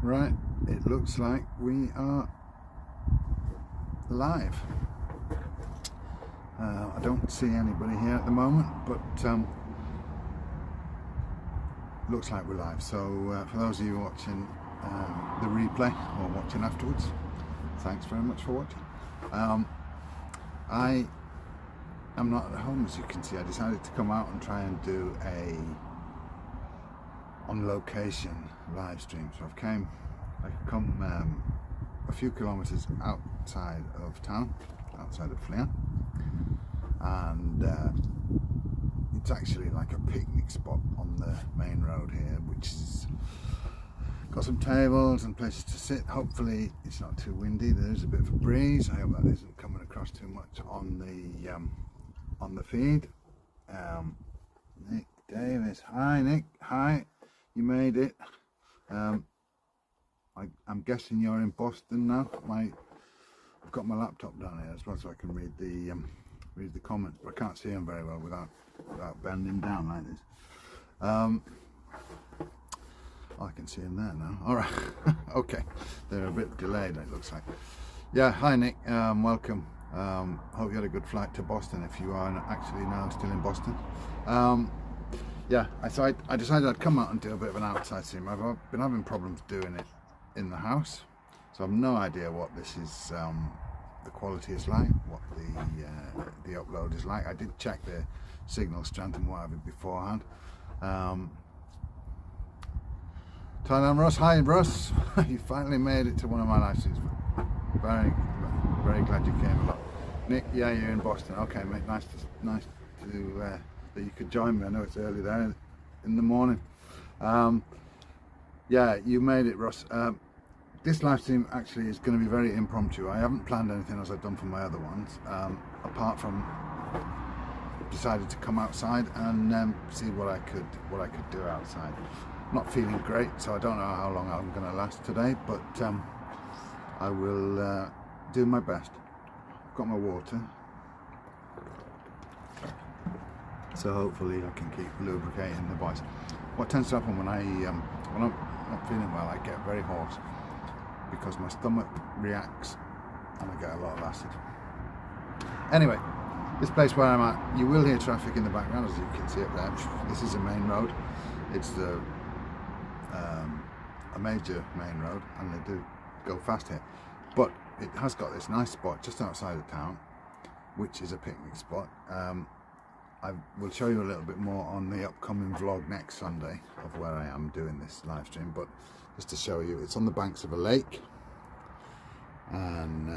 Right, it looks like we are live. I don't see anybody here at the moment, but looks like we're live. So for those of you watching the replay or watching afterwards, thanks very much for watching. I am not at home, as you can see. I decided to come out and try and do a on location live stream. So I've come a few kilometers outside of town, outside of Fleon, and it's actually like a picnic spot on the main road here, which is got some tables and places to sit. Hopefully it's not too windy. There's a bit of a breeze. I hope that isn't coming across too much on the feed. Nick Davis, hi Nick, hi. You made it. I'm guessing you're in Boston now. I've got my laptop down here as well, so I can read the comments, but I can't see them very well without bending down like this. I can see them there now. All right. Okay, they're a bit delayed, it looks like. Yeah. Hi Nick. Welcome. Hope you had a good flight to Boston, if you are actually now still in Boston. Yeah, so I decided I'd come out and do a bit of an outside stream. I've been having problems doing it in the house, so I've no idea what this is, the quality is like, what the upload is like. I did check the signal strength and what have you beforehand. Thailand Russ, hi Russ, you finally made it to one of my live streams. Very, very glad you came along. Nick, yeah, you're in Boston. Okay, mate, nice to that you could join me. I know it's early there in the morning. Yeah, you made it, Russ. This live stream actually is going to be very impromptu. I haven't planned anything as I've done for my other ones, apart from decided to come outside and see what I could do outside. Not feeling great, so I don't know how long I'm going to last today, but I will do my best. I've got my water, so hopefully I can keep lubricating the voice. What tends to happen when I'm not feeling well, I get very hoarse because my stomach reacts and I get a lot of acid. Anyway, this place where I'm at, you will hear traffic in the background, as you can see up there. This is a main road. It's a major main road, and they do go fast here. But it has got this nice spot just outside of town, which is a picnic spot. I will show you a little bit more on the upcoming vlog next Sunday of where I am doing this live stream, but just to show you, it's on the banks of a lake, and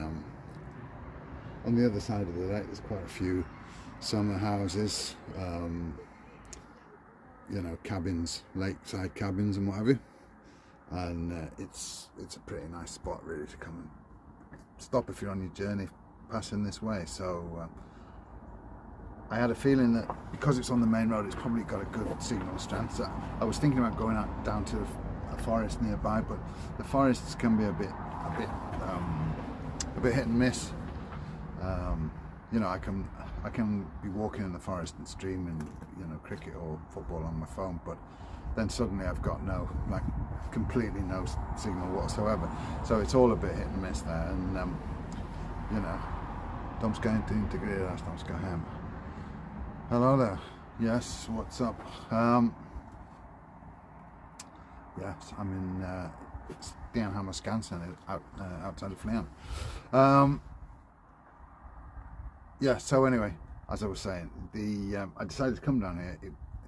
on the other side of the lake there's quite a few summer houses, you know, cabins, lakeside cabins and what have you, and it's a pretty nice spot really to come and stop if you're on your journey passing this way. So I had a feeling that because it's on the main road, it's probably got a good signal strength. So I was thinking about going out down to a forest nearby, but the forests can be a bit hit and miss. You know, I can be walking in the forest and streaming, you know, cricket or football on my phone, but then suddenly I've got completely no signal whatsoever. So it's all a bit hit and miss there, and you know, de ska inte integreras, de ska hem. Hello there. Yes, what's up? Yes, I'm in Stenhammar Skansen outside of Fleon. Yeah, so anyway, as I was saying, I decided to come down here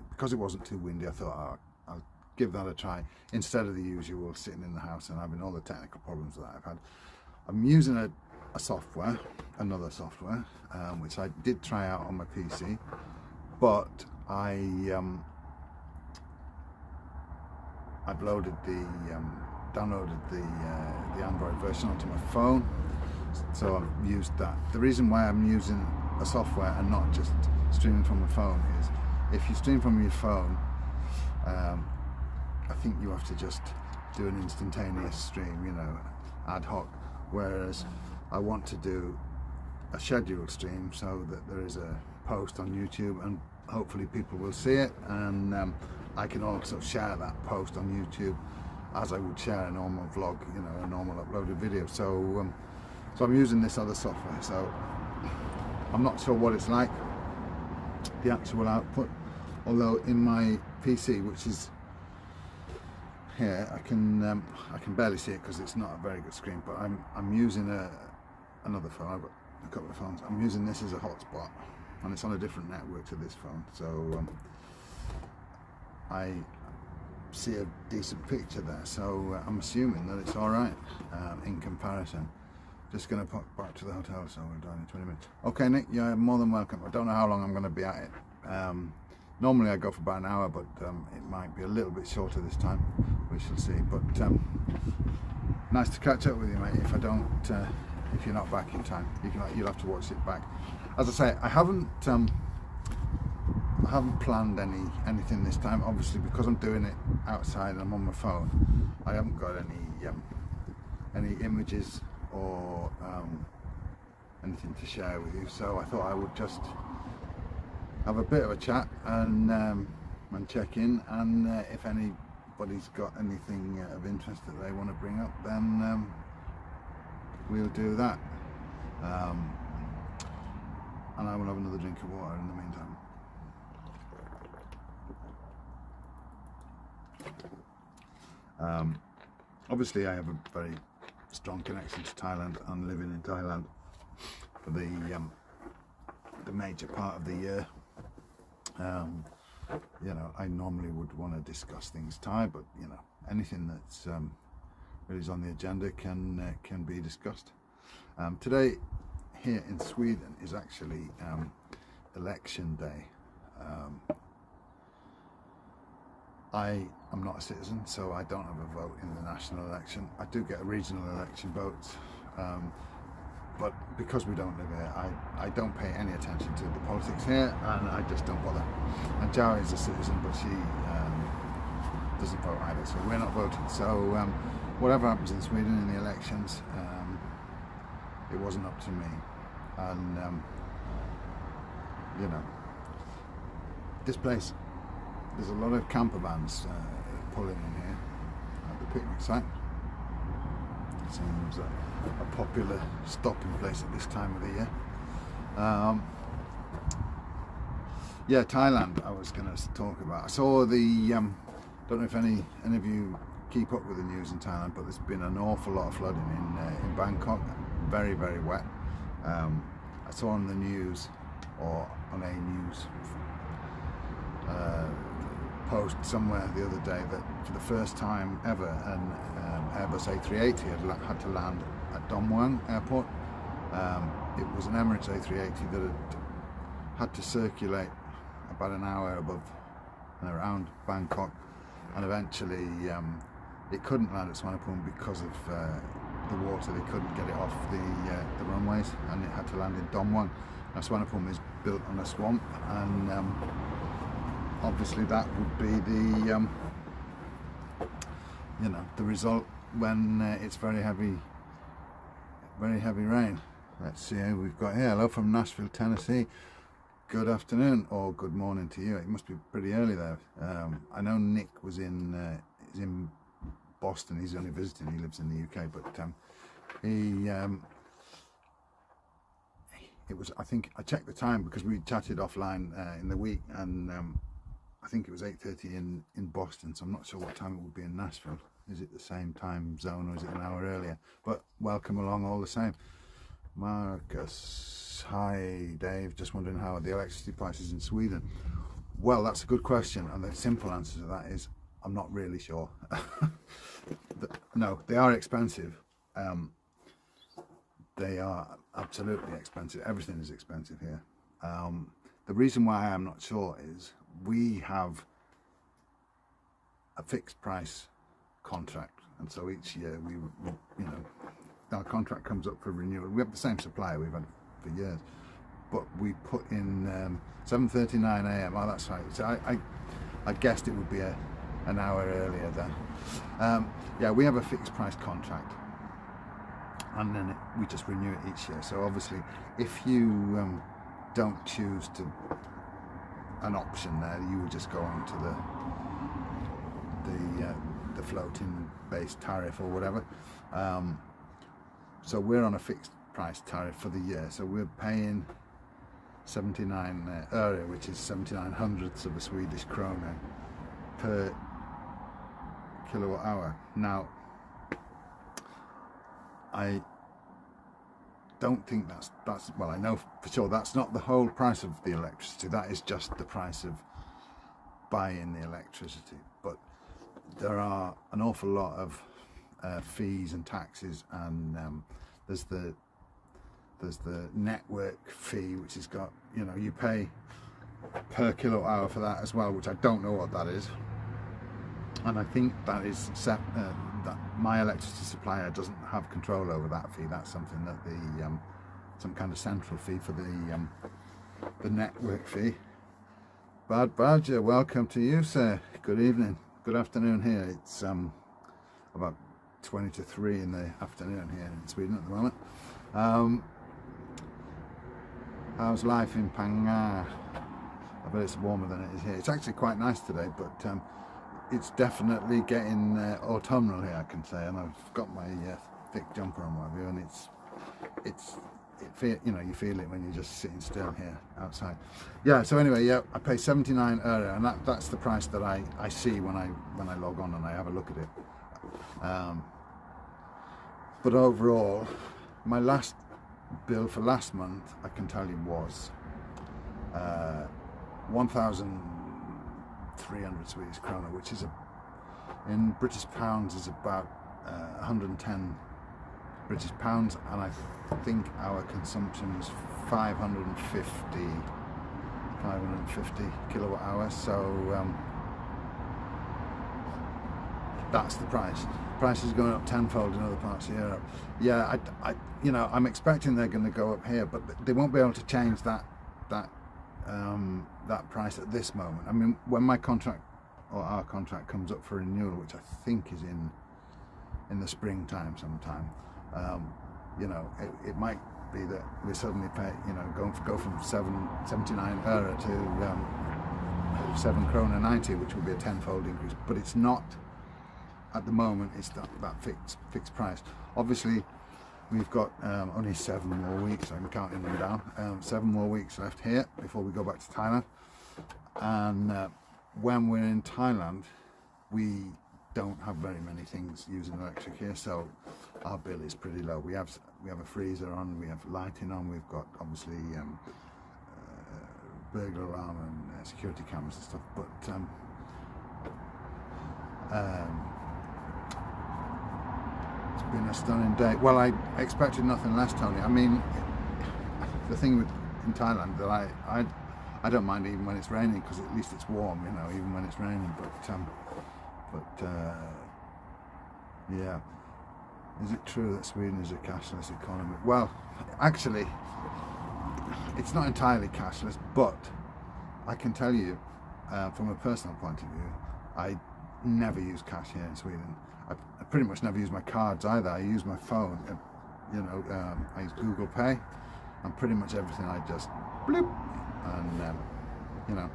because it wasn't too windy. I thought, I'll give that a try instead of the usual sitting in the house and having all the technical problems that I've had. I'm using a software, another software, which I did try out on my PC, but I've downloaded the Android version onto my phone, so I've used that. The reason why I'm using a software and not just streaming from my phone is, if you stream from your phone, I think you have to just do an instantaneous stream, you know, ad hoc, whereas I want to do a scheduled stream so that there is a post on YouTube and hopefully people will see it, and I can also share that post on YouTube as I would share a normal vlog, you know, a normal uploaded video. So so I'm using this other software, so I'm not sure what it's like, the actual output, although in my PC, which is here, I can barely see it because it's not a very good screen, but I'm using another phone. I've got a couple of phones. I'm using this as a hotspot, and it's on a different network to this phone, so I see a decent picture there, so I'm assuming that it's all right in comparison. Just going to pop back to the hotel, so we're done in 20 minutes. Okay, Nick, you're more than welcome. I don't know how long I'm going to be at it. Normally I go for about an hour, but it might be a little bit shorter this time. We shall see. But nice to catch up with you, mate. If I don't, if you're not back in time, you'll have to watch it back. As I say, I haven't planned anything this time. Obviously, because I'm doing it outside and I'm on my phone, I haven't got any images or anything to share with you. So I thought I would just have a bit of a chat and check in, and if anybody's got anything of interest that they want to bring up, then we'll do that. And I will have another drink of water in the meantime. Obviously I have a very strong connection to Thailand and living in Thailand for the major part of the year. You know, I normally would want to discuss things Thai, but you know, anything that's really is on the agenda can be discussed. Today here in Sweden is actually election day. I am not a citizen, so I don't have a vote in the national election. I do get a regional election vote, but because we don't live here, I don't pay any attention to the politics here, and I just don't bother. And Jowie is a citizen, but she doesn't vote either, so we're not voting. So whatever happens in Sweden in the elections, it wasn't up to me. And you know, this place, there's a lot of camper vans pulling in here at the picnic site. It seems a popular stopping place at this time of the year. Yeah, Thailand I was going to talk about. I saw the, don't know if any of you keep up with the news in Thailand, but there's been an awful lot of flooding in Bangkok, very, very wet. I saw on the news, or on a news post somewhere the other day, that for the first time ever an Airbus A380 had to land at Don Mueang airport. It was an Emirates A380 that had to circulate about an hour above and around Bangkok, and eventually it couldn't land at Swanapum because of the water. They couldn't get it off the runways, and it had to land in Don Mueang. Now Swanapum is built on a swamp, and obviously that would be the you know, the result when it's very heavy rain. Let's see who we've got here. Hello from Nashville, Tennessee. Good afternoon, or good morning to you. It must be pretty early there. I know Nick was in Boston. He's only visiting. He lives in the UK, but it was, I think I checked the time because we chatted offline in the week, and I think it was 8:30 in Boston, so I'm not sure what time it would be in Nashville. Is it the same time zone, or is it an hour earlier? But welcome along all the same. Marcus, hi Dave, just wondering how are the electricity prices in Sweden? Well, that's a good question, and the simple answer to that is I'm not really sure. No, they are expensive. They are absolutely expensive. Everything is expensive here. The reason why I'm not sure is we have a fixed price contract, and so each year we you know, our contract comes up for renewal. We have the same supplier we've had for years, but we put in 7:39 a.m. Oh, that's right. So I guessed it would be an hour earlier then. Yeah, we have a fixed price contract, and then we just renew it each year. So obviously, if you don't choose to an option there, you would just go on to the floating base tariff or whatever. So we're on a fixed price tariff for the year, so we're paying 79 öre, which is 79 hundredths of a Swedish krona per kilowatt hour. Now, I don't think that's well, I know for sure that's not the whole price of the electricity. That is just the price of buying the electricity. But there are an awful lot of fees and taxes, and there's the network fee, which has got, you know, you pay per kilowatt hour for that as well, which I don't know what that is. And I think that is that my electricity supplier doesn't have control over that fee. That's something that the some kind of central fee for the network fee. Bad Badger, welcome to you, sir. Good evening, good afternoon here. It's about 20 to 3 in the afternoon here in Sweden at the moment. How's life in Pangar? I bet it's warmer than it is here. It's actually quite nice today, but it's definitely getting autumnal here, I can say, and I've got my thick jumper on, my view, and you know, you feel it when you're just sitting still here outside. Yeah, so anyway, yeah, I pay 79 öre, and that's the price that I see when I log on and I have a look at it. But overall, my last bill for last month, I can tell you, was 1,300 Swedish krona, which is in British pounds is about 110 British pounds, and I think our consumption is 550 kilowatt hours. So that's the price. Price is going up tenfold in other parts of Europe. Yeah, you know, I'm expecting they're going to go up here, but they won't be able to change that price at this moment. I mean, when my contract or our contract comes up for renewal, which I think is in the springtime sometime, you know, it might be that we suddenly pay, you know, go from 79 öre to 7 krona 90, which will be a tenfold increase. But it's not at the moment. It's that fixed price. Obviously, we've got only 7 more weeks. I'm counting them down. 7 more weeks left here before we go back to Thailand. And when we're in Thailand, we don't have very many things using electric here, so our bill is pretty low. We have a freezer on, we have lighting on, we've got obviously burglar alarm and security cameras and stuff. But it's been a stunning day. Well, I expected nothing less, Tony. I mean, the thing in Thailand that I don't mind even when it's raining, because at least it's warm, you know, even when it's raining. But yeah, is it true that Sweden is a cashless economy? Well, actually, it's not entirely cashless, but I can tell you from a personal point of view, I never use cash here in Sweden. I pretty much never use my cards either. I use my phone. You know, I use Google Pay, and pretty much everything I just bloop, and you know,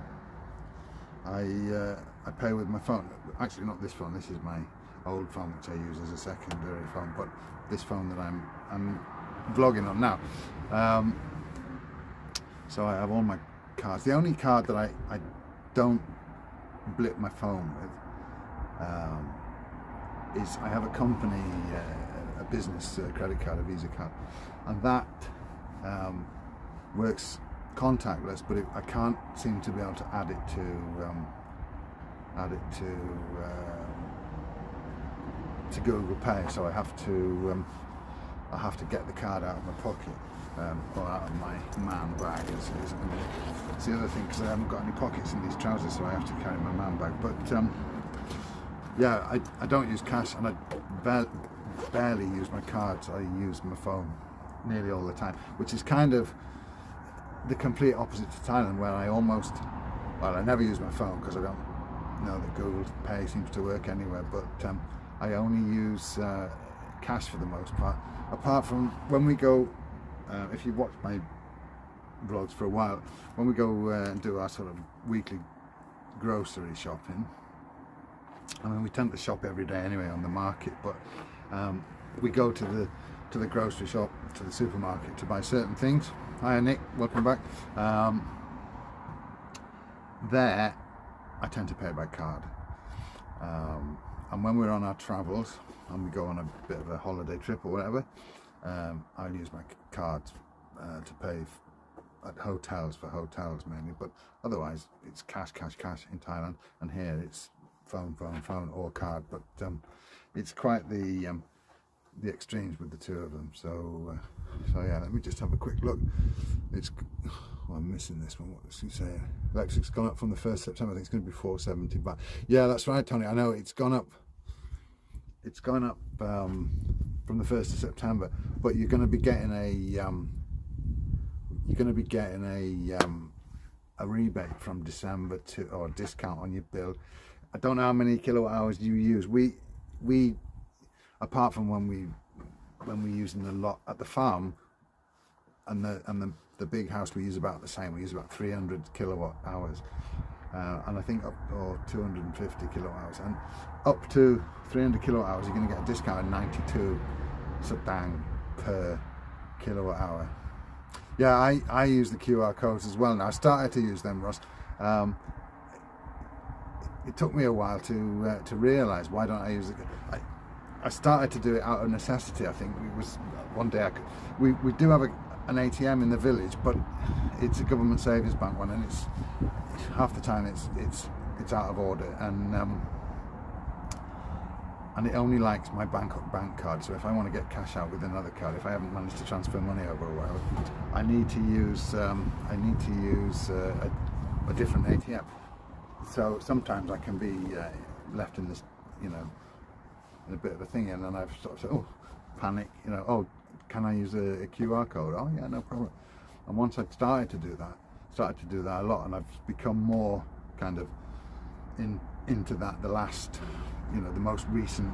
I pay with my phone. Actually, not this phone. This is my old phone, which I use as a secondary phone. But this phone that I'm vlogging on now. So I have all my cards. The only card that I don't blip my phone with is I have a company, a business credit card, a Visa card, and that works contactless, but I can't seem to be able to add it to Google Pay. So I have to get the card out of my pocket or out of my man bag. It's the other thing, because I haven't got any pockets in these trousers, so I have to carry my man bag. But yeah, I don't use cash, and I barely use my cards. I use my phone nearly all the time, which is kind of the complete opposite to Thailand, where I never use my phone because I don't know that Google Pay seems to work anywhere, but I only use cash for the most part, apart from when we go, if you watch my vlogs for a while, when we go and do our sort of weekly grocery shopping, I mean, we tend to shop every day anyway on the market, but we go to the grocery shop, to the supermarket to buy certain things. Hi Nick, welcome back. There I tend to pay by card, and when we're on our travels and we go on a bit of a holiday trip or whatever, I'll use my cards to pay at hotels, for hotels mainly, but otherwise it's cash in Thailand, and here it's phone or card. But it's quite the extremes with the two of them. So yeah, let me just have a quick look. It's, well, I'm missing this one. What does he say? Electric's gone up from the 1st September. I think it's going to be 470 baht. Yeah, that's right, Tony. I know it's gone up. It's gone up from the 1st of September, but you're going to be getting a rebate from December to, or a discount on your bill. I don't know how many kilowatt hours you use. We apart from when we're using a lot at the farm and the big house, we use about the same. We use about 300 kilowatt hours, and I think or 250 kilowatt hours, and up to 300 kilowatt hours you're going to get a discount of 92 satang per kilowatt hour. Yeah, I use the QR codes as well now. I started to use them, Ross. It took me a while to realise, why don't I use it? I started to do it out of necessity. I think it was one day we do have an ATM in the village, but it's a government savings bank one, and it's half the time it's out of order, and it only likes my Bangkok bank card. So if I want to get cash out with another card, if I haven't managed to transfer money over or whatever, I need to use a different ATM. So sometimes I can be left in this, in a bit of a thing, and then I've sort of said, oh, panic, oh, can I use a QR code? Oh yeah, no problem. And once I started to do that a lot, and I've become more kind of into that the last, the most recent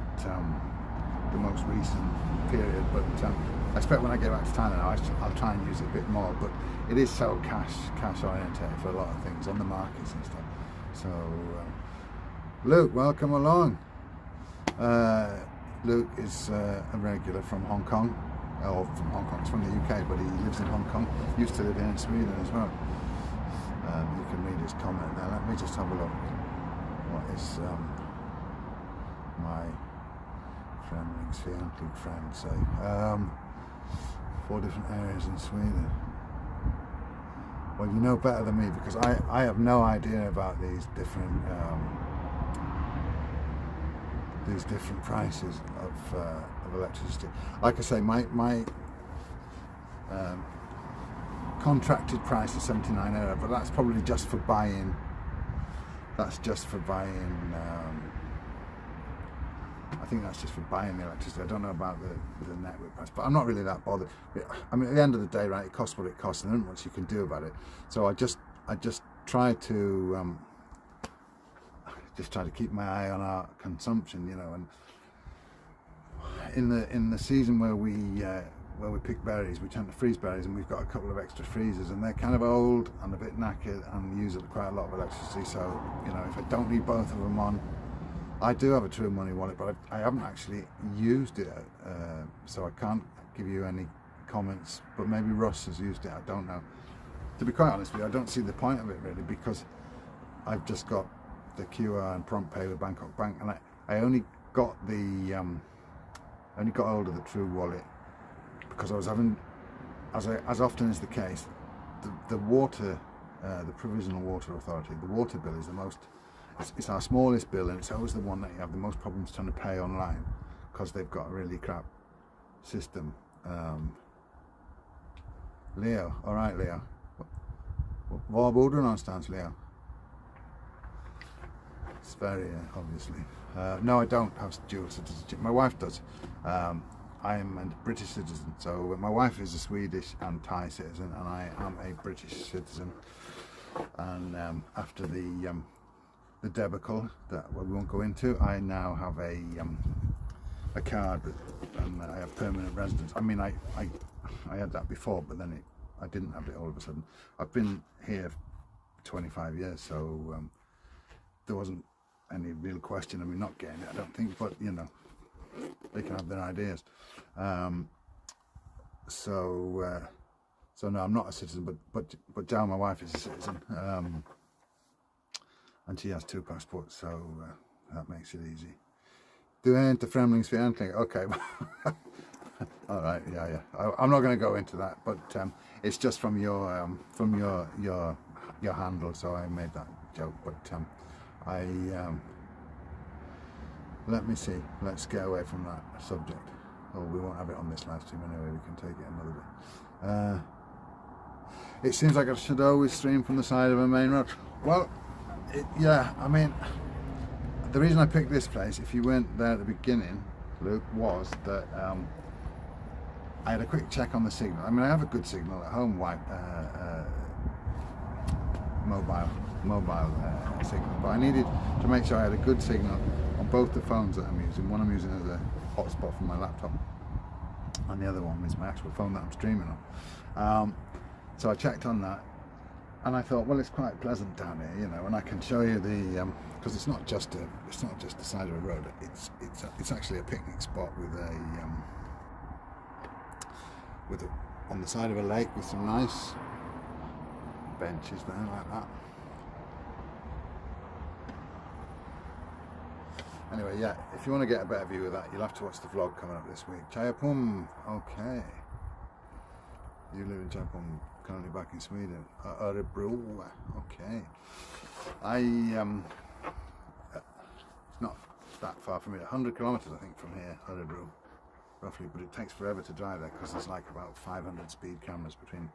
period. But I expect when I get back to Thailand now, I'll try and use it a bit more. But it is so cash oriented for a lot of things on the markets and stuff. So Luke, welcome along. Luke is a regular from Hong Kong, or from Hong Kong. He's from the UK, but he lives in Hong Kong. Used to live here in Sweden as well. You can read his comment there. Let me just have a look. What is my Gremlins fiancé friend say? 4 different areas in Sweden. Well, you know better than me, because I have no idea about these different prices of electricity. Like I say, my contracted price is 79 euro, but that's probably just for buying. That's just for buying. I think that's just for buying the electricity. I don't know about the network price, but I'm not really that bothered. I mean, at the end of the day, right, it costs what it costs, and there isn't much you can do about it. So I just try to keep my eye on our consumption, and in the season where we pick berries, we tend to freeze berries, and we've got a couple of extra freezers, and they're kind of old and a bit knackered and use quite a lot of electricity. So if I don't need both of them on, I do have a True Money wallet, but I haven't actually used it, so I can't give you any comments. But maybe Russ has used it, I don't know. To be quite honest with you, I don't see the point of it really, because I've just got the QR and prompt pay with Bangkok Bank, and I only got hold of the True Wallet because I was having, as often is the case, the water, the Provisional Water Authority, the water bill is the most. It's our smallest bill, and it's always the one that you have the most problems trying to pay online, because they've got a really crap system. Leo, all right, Leo. Vad bor du någonstans, Leo? It's very obviously. No, I don't have dual citizenship. My wife does. I'm a British citizen, so my wife is a Swedish and Thai citizen, and I am a British citizen. And after the debacle that we won't go into, I now have a card, and I have permanent residence. I mean, I had that before, but then I didn't have it all of a sudden. I've been here 25 years, so there wasn't any real question of me not getting it, I don't think, but you know, they can have their ideas. So no, I'm not a citizen, but Joe, my wife, is a citizen, and she has 2 passports, so that makes it easy. Du är inte främlingsfientlig? Okay. All right, yeah. I'm not going to go into that, but it's just from your handle, so I made that joke. But let me see. Let's get away from that subject. Oh, we won't have it on this live stream anyway. We can take it another bit. It seems like I should always stream from the side of a main road. Well, yeah. I mean, the reason I picked this place, if you weren't there at the beginning, Luke, was that I had a quick check on the signal. I mean, I have a good signal at home, mobile signal, but I needed to make sure I had a good signal on both the phones that I'm using. One I'm using as a hotspot for my laptop, and the other one is my actual phone that I'm streaming on. So I checked on that, and I thought, well, it's quite pleasant down here, you know, and I can show you the because it's not just the side of a road. It's actually a picnic spot with on the side of a lake with some nice benches there like that. Anyway, yeah, if you want to get a better view of that, you'll have to watch the vlog coming up this week. Chayapum, okay. You live in Chayapum, currently back in Sweden. Örebro, okay. It's not that far from here, 100 kilometers I think from here, Örebro, roughly, but it takes forever to drive there because there's like about 500 speed cameras between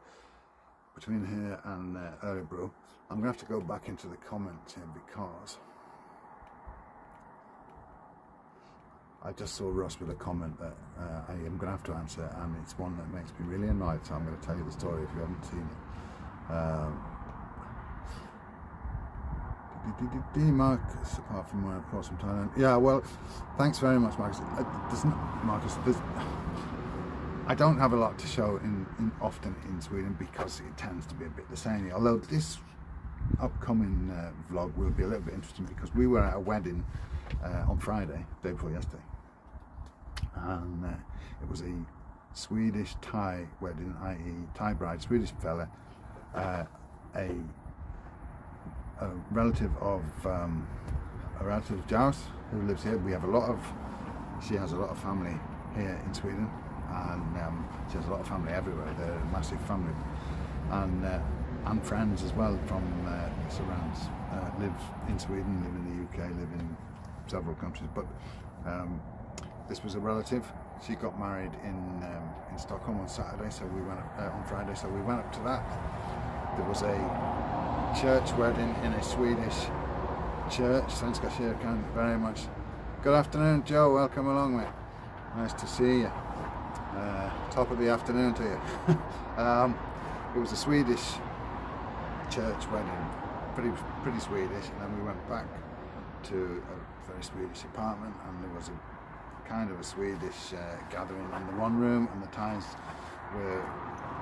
here and Örebro. I'm going to have to go back into the comments here because I just saw Ross with a comment that I am going to have to answer, and it's one that makes me really annoyed, so I'm going to tell you the story if you haven't seen it. Marcus, apart from my across from Thailand. Yeah, well, thanks very much, Marcus. I don't have a lot to show often in Sweden because it tends to be a bit the same. Although this upcoming vlog will be a little bit interesting because we were at a wedding on Friday, day before yesterday, and it was a Swedish Thai wedding, i.e. Thai bride, Swedish fella, a relative of Jaus who lives here. She has a lot of family here in Sweden, and she has a lot of family everywhere. They're a massive family, and friends as well from surrounds. Live in Sweden, live in the UK, live in several countries, but this was a relative. She got married in Stockholm on Saturday, so we went on Friday, so we went up to that. There was a church wedding in a Swedish church. Svenska kyrkan, very much. Good afternoon, Joe. Welcome along, mate. Nice to see you. Top of the afternoon to you. It was a Swedish church wedding, pretty Swedish, and then we went back to a very Swedish apartment, and there was a kind of a Swedish gathering in the one room, and the Thais were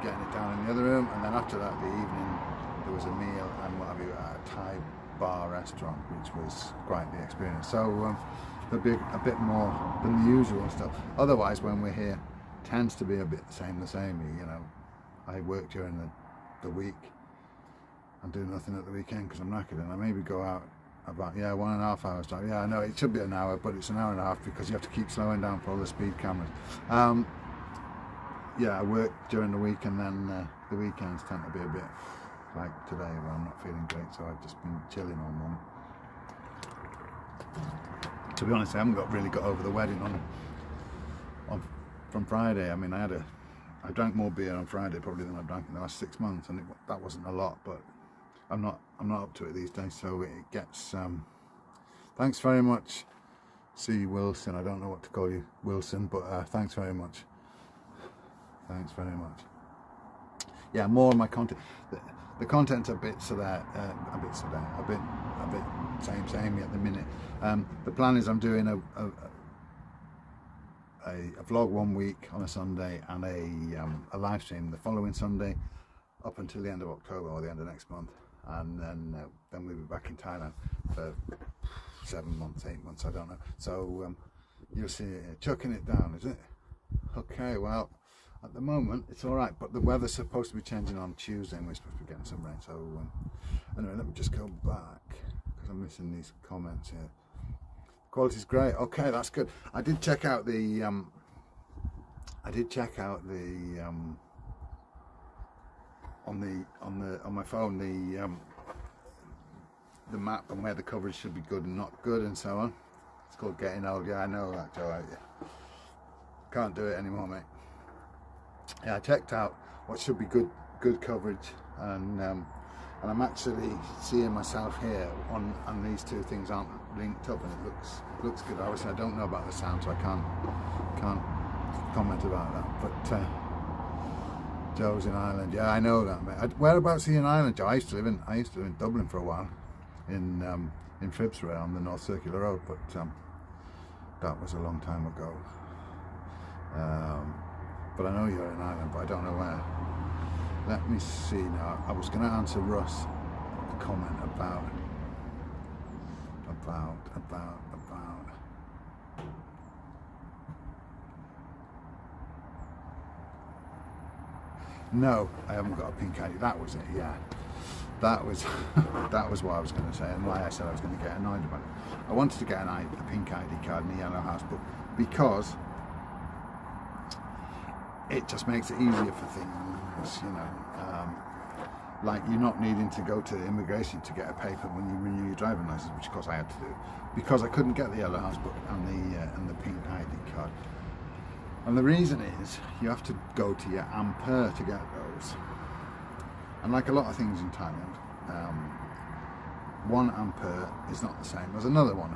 getting it down in the other room, and then after that, the evening, there was a meal and what have you at a Thai bar restaurant, which was quite the experience. So there'll be a bit more than the usual stuff. Otherwise, when we're here, tends to be a bit the same. You know, I work during the week and do nothing at the weekend because I'm knackered, and I maybe go out about 1.5 hours drive. Yeah, I know it should be an hour, but it's an hour and a half because you have to keep slowing down for all the speed cameras. Yeah, I work during the week, and then the weekends tend to be a bit like today where I'm not feeling great, so I've just been chilling all morning. To be honest, I haven't really got over the wedding from Friday. I mean, I drank more beer on Friday probably than I've drank in the last 6 months, and that wasn't a lot, but I'm not up to it these days, so it gets thanks very much, C. Wilson. I don't know what to call you, Wilson, but thanks very much. Yeah, more of my content. The content's a bit samey at the minute. The plan is I'm doing a vlog one week on a Sunday and a live stream the following Sunday up until the end of October or the end of next month, and then we'll be back in Thailand for 7 months, 8 months, I don't know. So you'll see it here. Chucking it down, is it? Okay, well, at the moment it's all right, but the weather's supposed to be changing on Tuesday and we're supposed to be getting some rain. So anyway, let me just go back because I'm missing these comments here. Quality's great. Okay, that's good. I did check out the on my phone the map and where the coverage should be good and not good and so on. It's called getting old. Yeah, I know that, Joe. Yeah. Can't do it anymore, mate. Yeah, I checked out what should be good coverage, and I'm actually seeing myself here on, and these two things aren't linked up, and it looks good. Obviously, I don't know about the sound, so I can't comment about that. But Joe's in Ireland. Yeah, I know that, mate. Whereabouts are you in Ireland, Joe? I used to live in Dublin for a while, in Phibsborough on the North Circular Road, but that was a long time ago. But I know you're in Ireland, but I don't know where. Let me see now. I was going to answer Russ a comment about. No, I haven't got a pink ID. That was it. Yeah, that was what I was going to say, and why I said I was going to get annoyed about it. I wanted to get a pink ID card in the Yellow House, but because it just makes it easier for things, you know, like you're not needing to go to immigration to get a paper when you renew your driving license, which of course I had to do because I couldn't get the Yellow House book and the pink ID card. And the reason is you have to go to your Ampere to get those. And like a lot of things in Thailand, 1 Ampere is not the same as another one.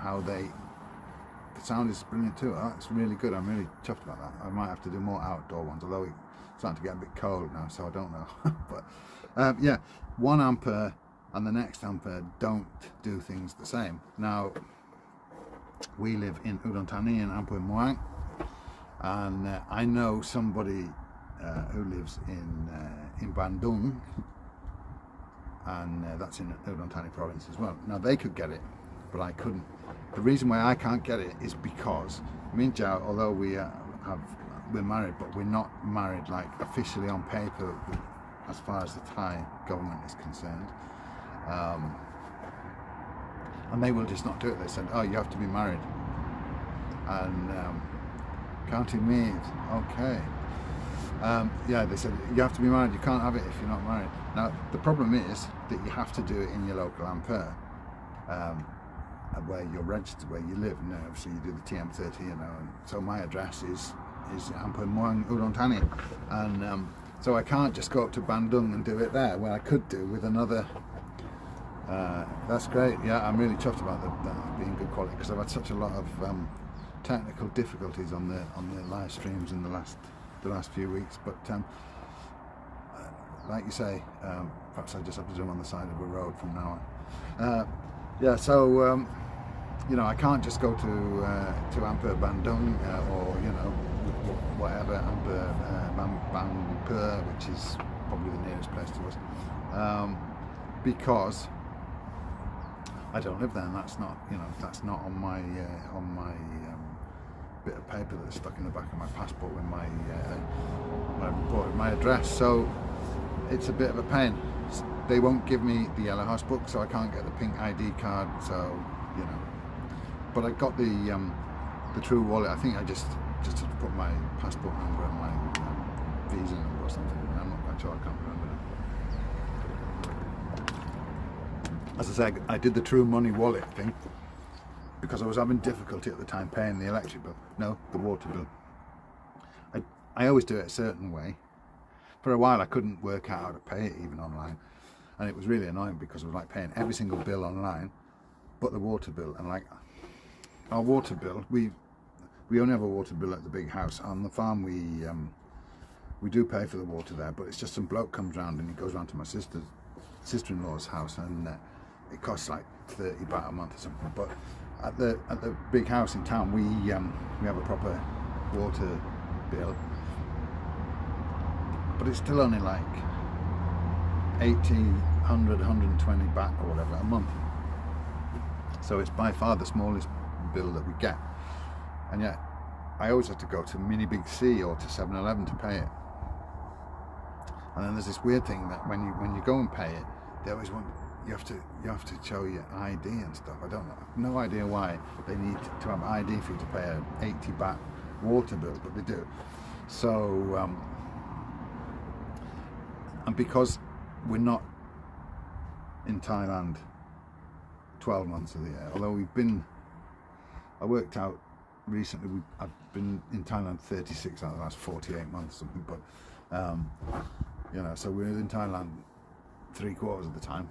The sound is brilliant too. It's really good. I'm really chuffed about that. I might have to do more outdoor ones, although it's starting to get a bit cold now, so I don't know. But yeah, 1 Ampere and the next Ampere don't do things the same. Now, we live in Udon Thani in Ampere Muang, and I know somebody who lives in Bandung, and that's in Udon Thani province as well. Now they could get it, but I couldn't. The reason why I can't get it is because me and Joe, although we're married, but we're not married like officially on paper as far as the Thai government is concerned. And they will just not do it. They said, oh, you have to be married. And County Meath, okay. Yeah, they said you have to be married, you can't have it if you're not married. Now, the problem is that you have to do it in your local Ampere, where you're registered, where you live. And obviously you do the TM30, you know, and so my address is Ampere Muang Udon Thani. And so I can't just go up to Bandung and do it there, where I could do with another. That's great. Yeah, I'm really chuffed about that being good quality, because I've had such a lot of technical difficulties on the live streams in the last few weeks. But like you say, perhaps I just have to do them on the side of a road from now on. Yeah, so you know, I can't just go to Ampere Bandung or, you know, whatever, Bangkok, which is probably the nearest place to us, because I don't live there, and that's not, you know, that's not on my bit of paper that's stuck in the back of my passport with my address. So it's a bit of a pain. They won't give me the Yellow House book, so I can't get the pink ID card. So, you know, but I got the True Wallet. I think I just had to put my passport number and my visa number or something. I'm not quite sure. I can't remember now. As I said, I did the True Money Wallet thing because I was having difficulty at the time paying the electric bill. No, the water bill. I always do it a certain way. For a while I couldn't work out how to pay it even online, and it was really annoying because I was like paying every single bill online but the water bill. And like our water bill, we only have a water bill at the big house. On the farm we do pay for the water there, but it's just some bloke comes round and he goes round to my sister-in-law's house, and it costs like 30 baht a month or something. But at the big house in town, we have a proper water bill, but it's still only like 80, 100, 120 baht or whatever a month. So it's by far the smallest bill that we get, and yet I always have to go to Mini Big C or to 7-Eleven to pay it. And then there's this weird thing that when you go and pay it, they always want you have to show your ID and stuff. I don't know, no idea why they need to have ID for you to pay an 80 baht water bill, but they do. So and because we're not in Thailand 12 months of the year, although I worked out recently, I've been in Thailand 36 out of the last 48 months or something, but you know, so we're in Thailand 3/4 of the time.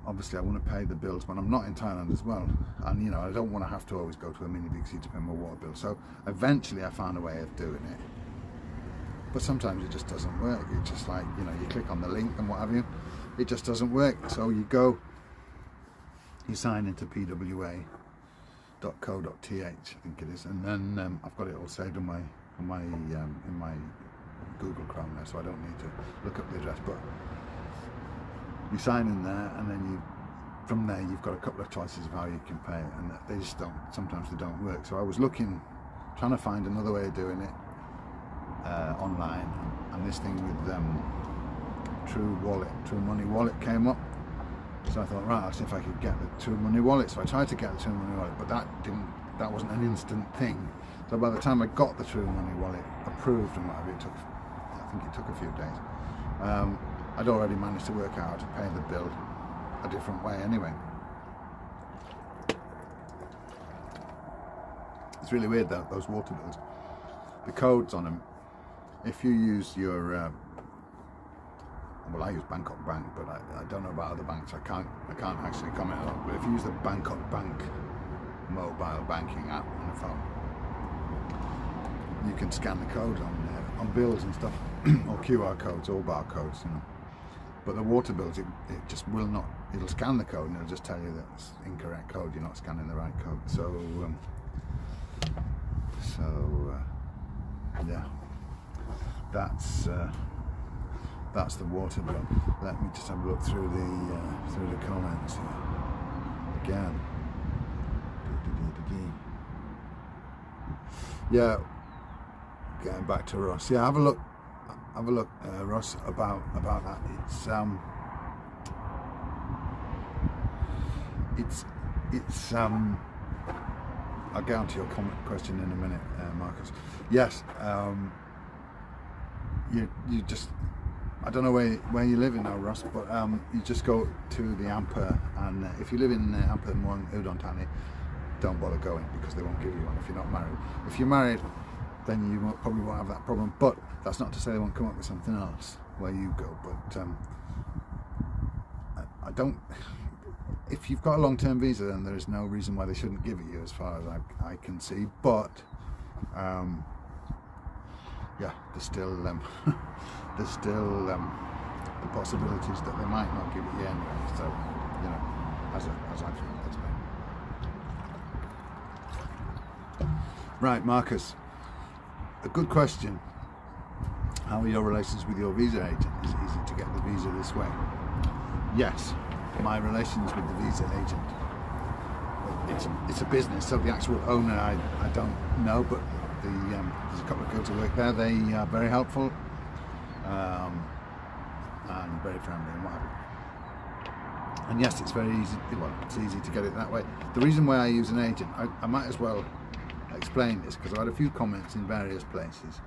Obviously I want to pay the bills when I'm not in Thailand as well, and you know, I don't want to have to always go to a Mini Big C to pay my water bill. So eventually I found a way of doing it, but sometimes it just doesn't work. It's just like, you know, you click on the link and what have you, it just doesn't work. So you sign into pwa.co.th, I think it is, and then I've got it all saved in my Google Chrome there, so I don't need to look up the address. But you sign in there, and then from there you've got a couple of choices of how you can pay it, and they just don't, sometimes they don't work. So I was trying to find another way of doing it online, and this thing with True Money Wallet came up. So I thought, right, I'll see if I could get the True Money Wallet. So I tried to get the True Money Wallet, but that wasn't an instant thing. So by the time I got the True Money Wallet approved and whatever, I think it took a few days. I'd already managed to work out how to pay the bill a different way anyway. It's really weird though, those water bills. The codes on them, if you use your well, I use Bangkok Bank, but I don't know about other banks. I can't actually comment on it. But if you use the Bangkok Bank mobile banking app on the phone, you can scan the code on bills and stuff, or QR codes or barcodes, you know. But the water bills, it just will not. It'll scan the code and it'll just tell you that it's incorrect code. You're not scanning the right code. So yeah, that's the water bill. Let me just have a look through the comments here again. Yeah, getting back to Ross. Yeah, have a look, Ross, about that. It's I'll get onto your question in a minute, Marcus. Yes, you just, I don't know where you live in now, Ross, but you just go to the Amper, and if you live in Amper Muang Udon Thani, don't bother going, because they won't give you one if you're not married. If you're married, then you probably won't have that problem, but that's not to say they won't come up with something else where you go. But I don't, if you've got a long-term visa, then there is no reason why they shouldn't give it you, as far as I can see. But yeah, there's still the possibilities that they might not give it you anyway. So, you know, as I've explained. Right, Marcus, a good question. How are your relations with your visa agent? Is it easy to get the visa this way? Yes, my relations with the visa agent, it's a business, so the actual owner I don't know, but there's a couple of girls who work there. They are very helpful and very friendly and what have you. And yes, it's very easy. Well, it's easy to get it that way. The reason why I use an agent, I might as well explain this, because I've had a few comments in various places,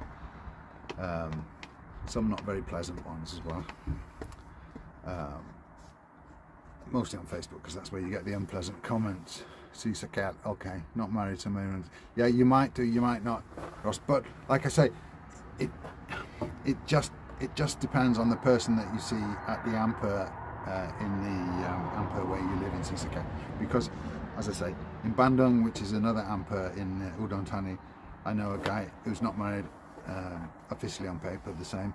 some not very pleasant ones as well, mostly on Facebook, because that's where you get the unpleasant comments. See cat, okay, not married to me. Yeah, you might do, you might not, Ross, but like I say, it just depends on the person that you see at the Amper, in the Amper where you live in Sisaket, because as I say, in Bandung, which is another Amper in Udon Thani, I know a guy who's not married, officially on paper the same,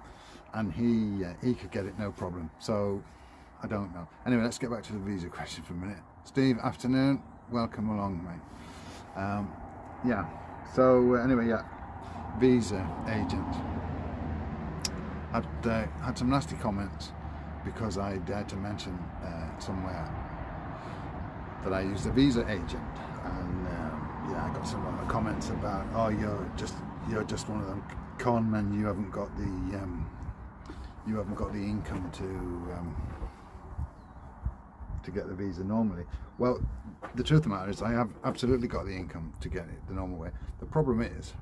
and he could get it no problem. So I don't know. Anyway, let's get back to the visa question for a minute. Steve, afternoon, welcome along, mate. Yeah, so anyway, yeah, visa agent. Had some nasty comments because I dared to mention somewhere that I use a visa agent, and yeah, I got some of the comments about, oh, you're just one of them con men, you haven't got the income to get the visa normally. Well, the truth of the matter is I have absolutely got the income to get it the normal way. The problem is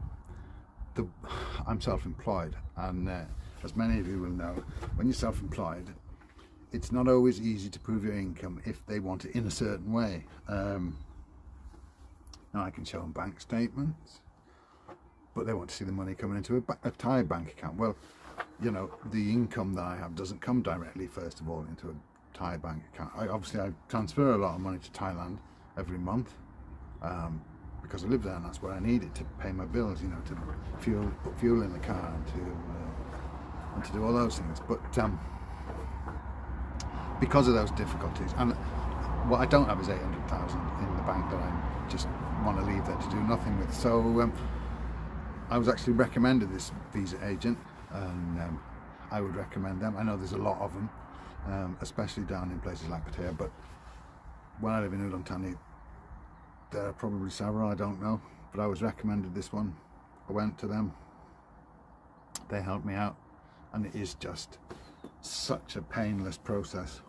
I'm self-employed, and as many of you will know, when you're self-employed, it's not always easy to prove your income if they want it in a certain way. Now I can show them bank statements, but they want to see the money coming into a Thai bank account. Well, you know, the income that I have doesn't come directly, first of all, into a Thai bank account. I transfer a lot of money to Thailand every month because I live there, and that's where I need it to pay my bills, you know, to put fuel in the car, and to do all those things. But because of those difficulties, and what I don't have is 800,000 in the bank that I just want to leave there to do nothing with. So I was actually recommended this visa agent, and I would recommend them. I know there's a lot of them, especially down in places like Pattaya, but when I live in Udon Thani, there are probably several, I don't know, but I was recommended this one. I went to them, they helped me out, and it is just such a painless process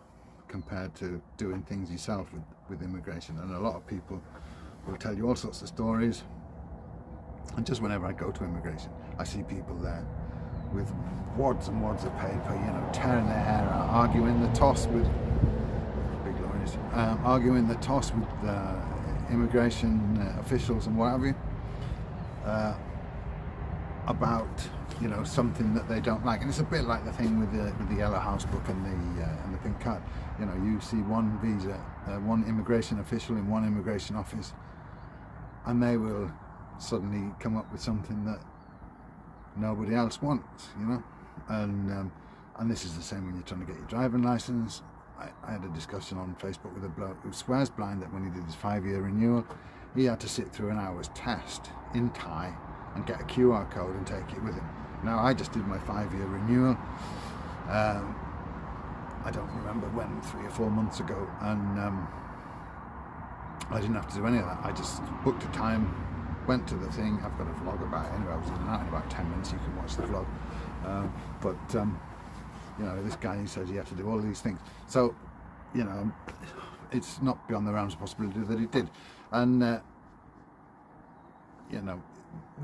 compared to doing things yourself with immigration. And a lot of people will tell you all sorts of stories, and just whenever I go to immigration, I see people there with wads and wads of paper, you know, tearing their hair out, arguing the toss with immigration officials and what have you, about, you know, something that they don't like. And it's a bit like the thing with the yellow house book and the pink card. You know, you see one immigration official in one immigration office, and they will suddenly come up with something that nobody else wants, you know. And this is the same when you're trying to get your driving license. I had a discussion on Facebook with a bloke who swears blind that when he did his 5-year renewal, he had to sit through an hour's test in Thai and get a QR code and take it with him. Now, I just did my 5-year renewal, I don't remember when, 3 or 4 months ago, and I didn't have to do any of that. I just booked a time, went to the thing. I've got a vlog about it anyway. I was in and out in about 10 minutes. You can watch the vlog. You know, this guy, he says you have to do all these things. So, you know, it's not beyond the realms of possibility that he did. And you know,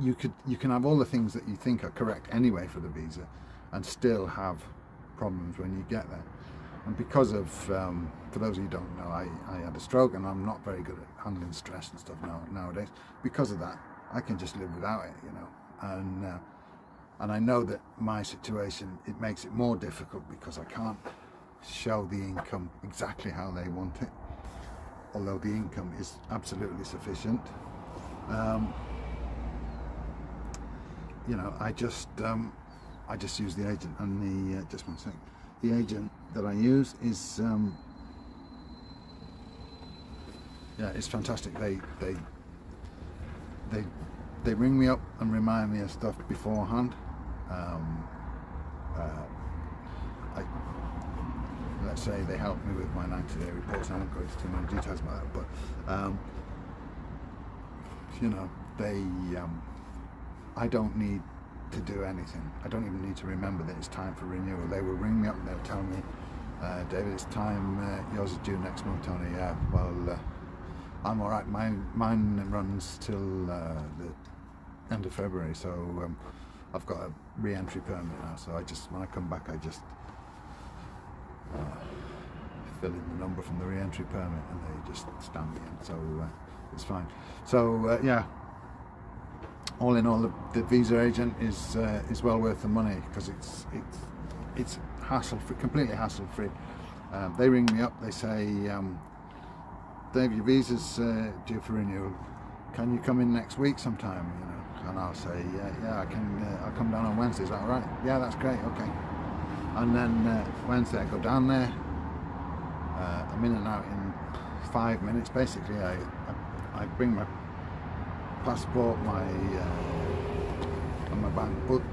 you can have all the things that you think are correct anyway for the visa, and still have problems when you get there. And because of, for those of you who don't know, I had a stroke, and I'm not very good at handling stress and stuff nowadays. Because of that, I can just live without it, you know. And I know that my situation, it makes it more difficult because I can't show the income exactly how they want it, although the income is absolutely sufficient. You know, I just use the agent, and the just one second. The agent that I use is yeah, it's fantastic. They ring me up and remind me of stuff beforehand. Let's say they help me with my 90-day reports. I won't go into too many details about that, but you know, I don't need to do anything. I don't even need to remember that it's time for renewal. They will ring me up and they'll tell me, David, it's time, yours is due next month, Tony. Yeah, well, I'm alright. Mine runs till the end of February, so I've got a re-entry permit now, so when I come back, I just fill in the number from the re-entry permit, and they just stamp me in, so it's fine. So yeah, all in all, the visa agent is well worth the money, because it's hassle-free, completely hassle-free. They ring me up, they say, Dave, your visa's due for renewal. Can you come in next week sometime? You know, and I'll say, yeah, I can. I'll come down on Wednesday. Is that all right? Yeah, that's great. Okay. And then Wednesday I go down there. I'm in and out in 5 minutes. Basically, I bring my passport, and my bank book,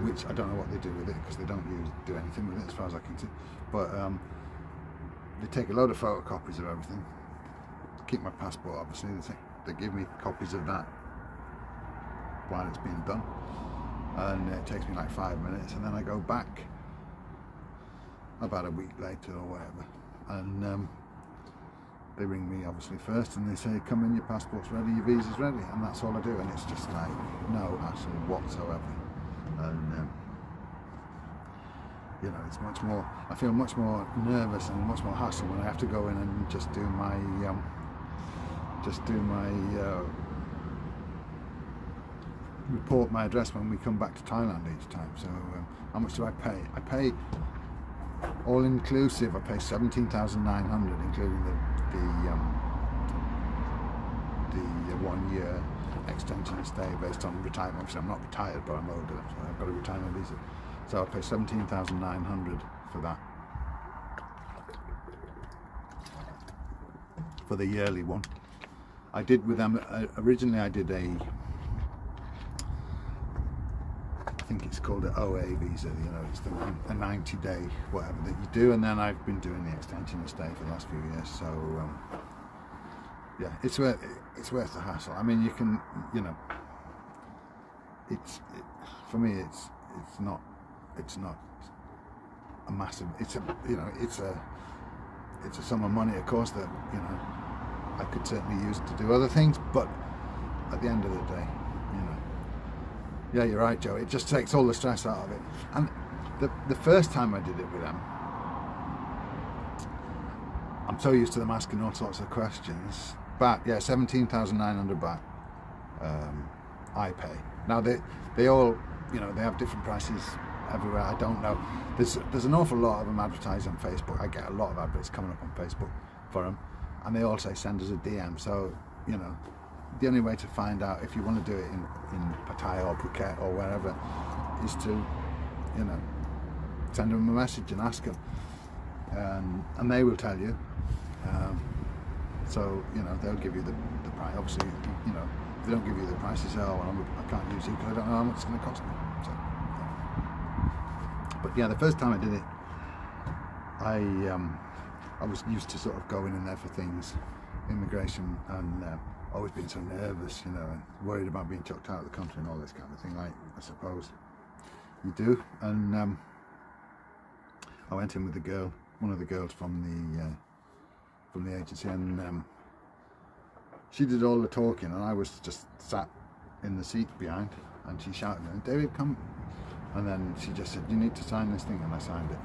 which I don't know what they do with it, because they don't do anything with it as far as I can see. But they take a load of photocopies of everything. keep my passport, obviously. They give me copies of that while it's being done, and it takes me like 5 minutes, and then I go back about a week later or whatever, and they ring me obviously first, and they say, come in, your passport's ready, your visa's ready, and that's all I do, and it's just like no hassle whatsoever. And you know, it's much more, I feel much more nervous and much more hassle when I have to go in and just do my report my address when we come back to Thailand each time. So how much do I pay? I pay all inclusive, I pay 17,900, including the 1 year extension of stay based on retirement. Obviously I'm not retired, but I'm older, so I've got a retirement visa. So I pay 17,900 for that, for the yearly one. I did with them, originally I did I think it's called an OA visa, you know, it's a 90-day whatever that you do, and then I've been doing the extension of stay for the last few years. So yeah, it's worth the hassle. I mean, you can, you know, for me it's not a massive, it's a sum of money, of course, that, you know, I could certainly use to do other things, but at the end of the day, you know, yeah, you're right, Joe, it just takes all the stress out of it. And the first time I did it with them, I'm so used to them asking all sorts of questions. But yeah, 17,900 baht I pay. Now they all, you know, they have different prices everywhere. I don't know. There's an awful lot of them advertised on Facebook. I get a lot of adverts coming up on Facebook for them, and they all say send us a DM. So, you know, the only way to find out if you want to do it in Pattaya or Phuket or wherever is to, you know, send them a message and ask them, and they will tell you. So, you know, they'll give you the price. Obviously, you know, if they don't give you the price, you say, oh, well, I can't use you because I don't know how much it's going to cost me. So, yeah. But yeah, the first time I did it, I was used to sort of going in there for things, immigration, and always being so nervous, you know, and worried about being chucked out of the country and all this kind of thing, like I suppose you do. And I went in with the girl, one of the girls from the agency, and she did all the talking, and I was just sat in the seat behind, and she shouted, David, come, and then she just said, you need to sign this thing, and I signed it.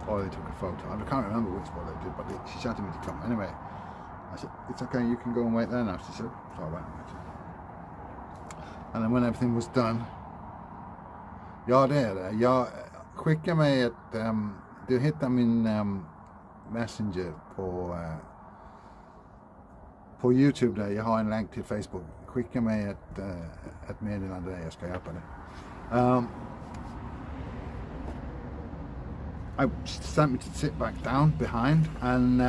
Or they took a photo. I can't remember which one they did, but she shouted me to come. Anyway, I said, it's okay, you can go and wait there now. She said, so I went and waited. And then when everything was done, skicka mig ett, du hittar min Messenger på YouTube där, jag har en länk till Facebook. Skicka mig ett meddelande där, jag ska hjälpa dig. I sent me to sit back down behind, and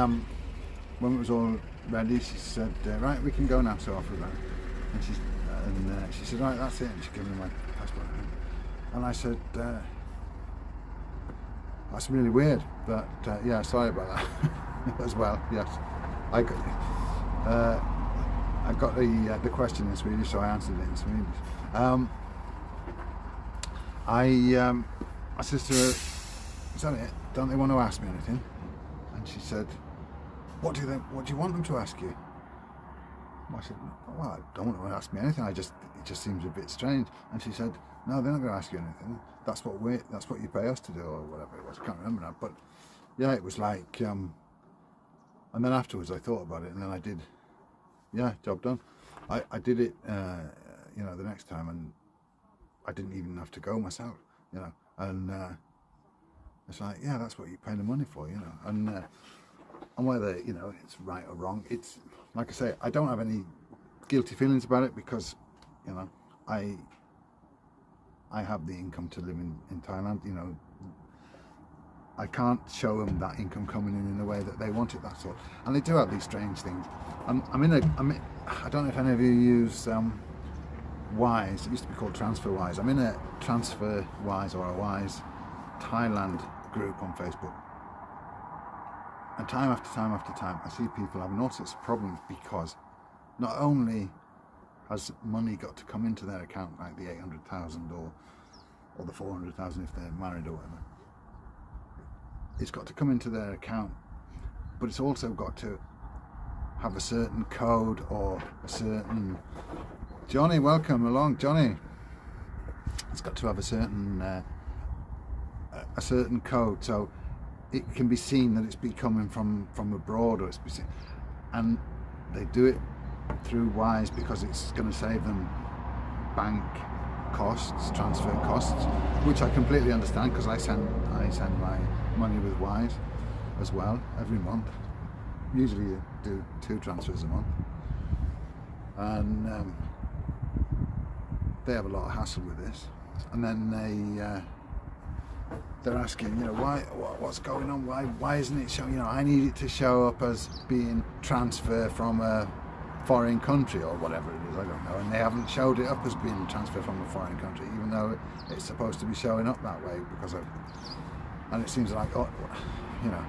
when it was all ready, she said, right, we can go now, so off we went. And she said, right, that's it, and she gave me my passport. And I said, that's really weird, but yeah, sorry about that as well. Yes, I got the question in Swedish, so I answered it in Swedish. I said to her, is that it? Don't they want to ask me anything? And she said, what do you want them to ask you? I said, well, I don't want them to ask me anything. It just seems a bit strange. And she said, no, they're not going to ask you anything. That's what you pay us to do, or whatever it was. I can't remember now. But yeah, it was like, and then afterwards I thought about it, and then I did. Yeah, job done. I did it, you know, the next time, and I didn't even have to go myself, you know. And it's like, yeah, that's what you pay the money for, you know. And whether, you know, it's right or wrong, it's like I say, I don't have any guilty feelings about it, because, you know, I have the income to live in Thailand, you know. I can't show them that income coming in the way that they want it, that's all. And they do have these strange things. I don't know if any of you use Wise. It used to be called TransferWise. I'm in a TransferWise or a Wise Thailand group on Facebook. And time after time after time, I see people having all sorts of problems because not only has money got to come into their account, like the 800,000 or the 400,000 if they're married or whatever, it's got to come into their account, but it's also got to have a certain code or a certain... Johnny, welcome along, Johnny. It's got to have a certain code, so it can be seen that it's been coming from abroad, or it's been seen, and they do it through Wise because it's going to save them bank costs, transfer costs, which I completely understand because I send my money with Wise as well every month. Usually you do 2 transfers a month, and they have a lot of hassle with this, and then they're asking, you know, what's going on? Why isn't it showing? You know, I need it to show up as being transfer from a foreign country or whatever it is. I don't know. And they haven't showed it up as being transfer from a foreign country, even though it's supposed to be showing up that way because of. And it seems like, oh, you know,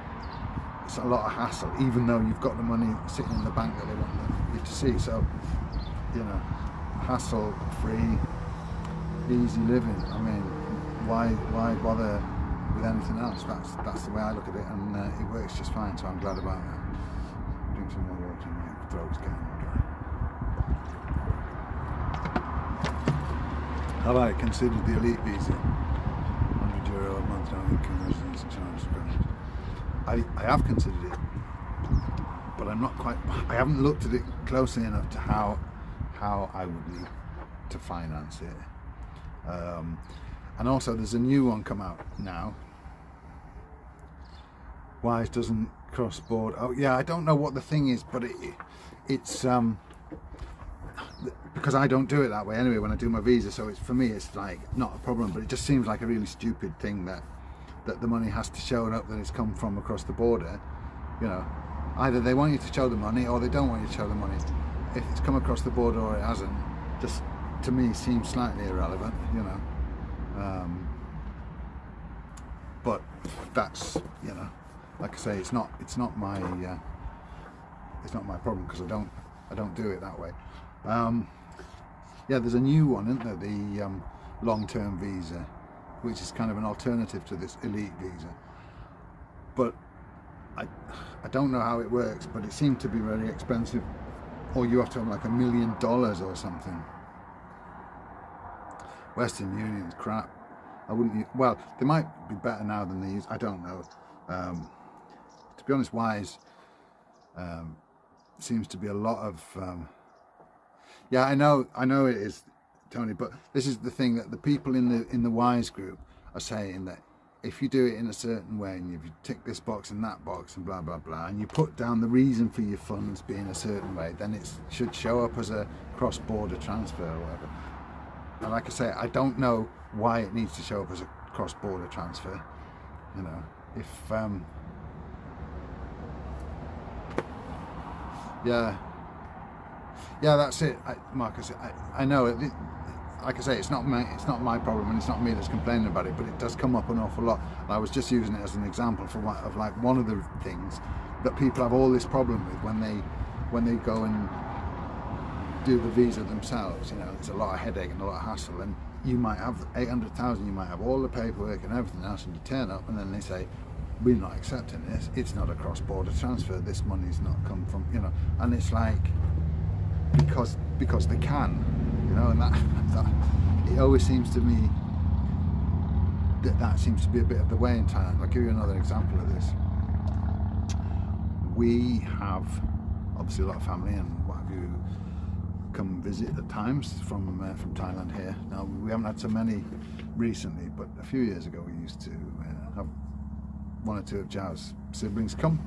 it's a lot of hassle, even though you've got the money sitting in the bank that they want you to see. So, you know, hassle-free, easy living. I mean, why bother with anything else? That's the way I look at it, and it works just fine. So I'm glad about that. Drink some more water, my throat's getting dry. Have I considered the elite visa? €100 a month, no income, residence and charge. I have considered it, but I'm not quite. I haven't looked at it closely enough to how I would need to finance it. And also, there's a new one come out now. Wise doesn't cross border. Oh yeah, I don't know what the thing is, but it's because I don't do it that way anyway when I do my visa. So it's, for me, it's like not a problem. But it just seems like a really stupid thing that the money has to show up that it's come from across the border. You know, either they want you to show the money or they don't want you to show the money. If it's come across the border or it hasn't, just to me seems slightly irrelevant. You know. But that's, you know, like I say, it's not my problem because I don't do it that way. Yeah, there's a new one, isn't there? The long-term visa, which is kind of an alternative to this elite visa. But I don't know how it works, but it seemed to be very expensive, or you have to have like $1 million or something. Western Union's crap. I wouldn't. Well, they might be better now than they used. I don't know. To be honest, Wise seems to be a lot of. Yeah, I know it is, Tony. But this is the thing that the people in the Wise group are saying, that if you do it in a certain way and if you tick this box and that box and blah blah blah, and you put down the reason for your funds being a certain way, then it should show up as a cross-border transfer or whatever. And like I say, I don't know why it needs to show up as a cross-border transfer. You know, if yeah, that's it, Marcus. I know it. Like I say, it's not my problem, and it's not me that's complaining about it. But it does come up an awful lot. And I was just using it as an example of like one of the things that people have all this problem with when they go and do the visa themselves. You know, it's a lot of headache and a lot of hassle, and you might have 800,000, you might have all the paperwork and everything else, and you turn up and then they say, we're not accepting this, it's not a cross-border transfer, this money's not come from, you know. And it's like, because they can, you know. And that it always seems to me that seems to be a bit of the way in Thailand. I'll give you another example of this. We have obviously a lot of family and what have you come visit at times from Thailand here. Now, we haven't had so many recently, but a few years ago we used to have one or two of Zhao's siblings come,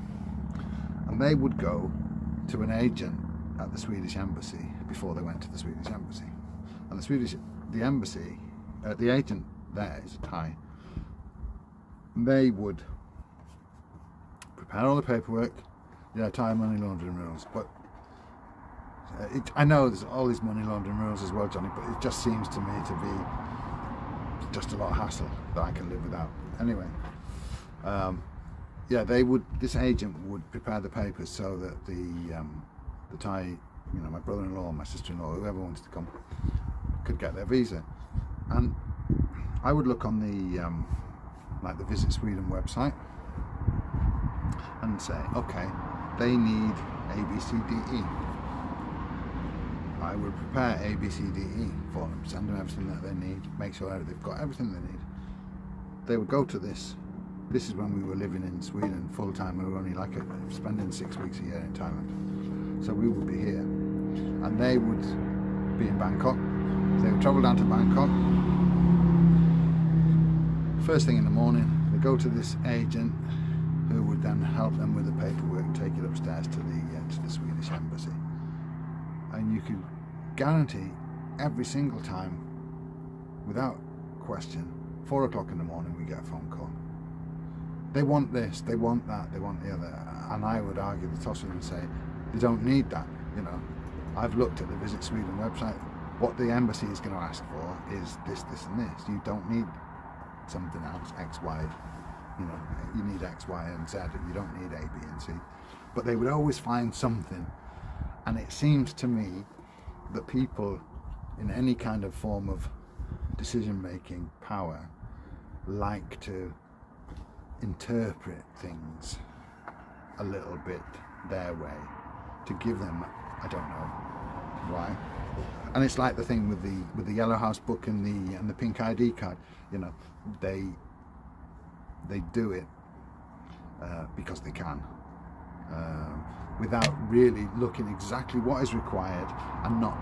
and they would go to an agent at the Swedish embassy before they went to the Swedish embassy. And the agent there is a Thai. And they would prepare all the paperwork, Thai money laundering rules, but I know there's all these money laundering rules as well, Johnny, but it just seems to me to be just a lot of hassle that I can live without. Anyway, yeah, this agent would prepare the papers so that my brother-in-law, my sister-in-law, whoever wanted to come, could get their visa. And I would look on the like the Visit Sweden website and say, okay, they need A, B, C, D, E. I would prepare A, B, C, D, E for them, send them everything that they need, make sure they've got everything they need. They would go to this. This is when we were living in Sweden full time. We were only spending 6 weeks a year in Thailand. So we would be here, and they would be in Bangkok. They would travel down to Bangkok. First thing in the morning, they go to this agent who would then help them with the paperwork and take it upstairs to the Swedish embassy. And you could guarantee every single time, without question, 4 o'clock in the morning we get a phone call. They want this, they want that, they want the other. And I would argue the toss of them and say, they don't need that. I've looked at the Visit Sweden website. What the embassy is going to ask for is this, this and this. You don't need something else, X, Y. You need X, Y and Z. You don't need A, B and C. But they would always find something. And it seems to me that people in any kind of form of decision-making power like to interpret things a little bit their way to give them, I don't know why. And it's like the thing with the Yellow House book and the pink ID card. They do it because they can, without really looking exactly what is required and not,